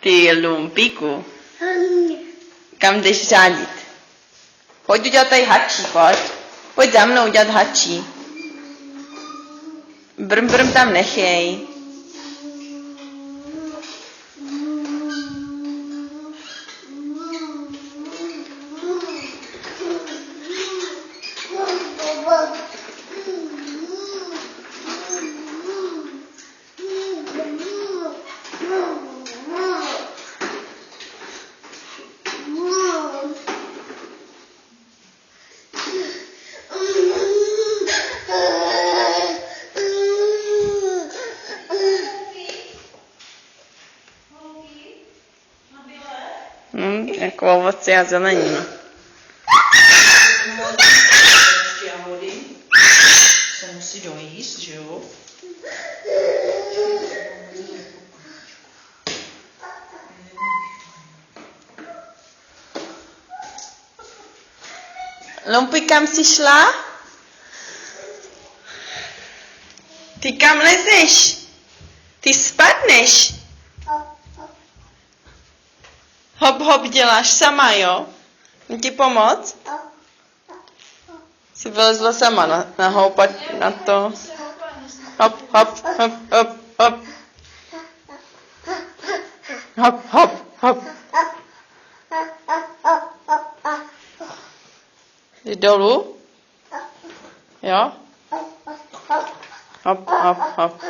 Ty lumpíku. Kam jdeš řádit? Pojď udělat tady hadčí, pojď. Pojď za mnou udělat hadčí. Brm, brm tam nechej. Jako ovoce a zelenina. Jahody se musí dojíst, že jo? Lumpi, kam jsi šla? Ty kam lezeš? Ty spadneš. Hop, hop děláš sama, jo? Mám ti pomoct? Jsi vylezla sama na houpat na to. Hop, hop, hop, hop, hop. Hop, hop, hop. Jdi dolů? Jo? Hop, hop, hop.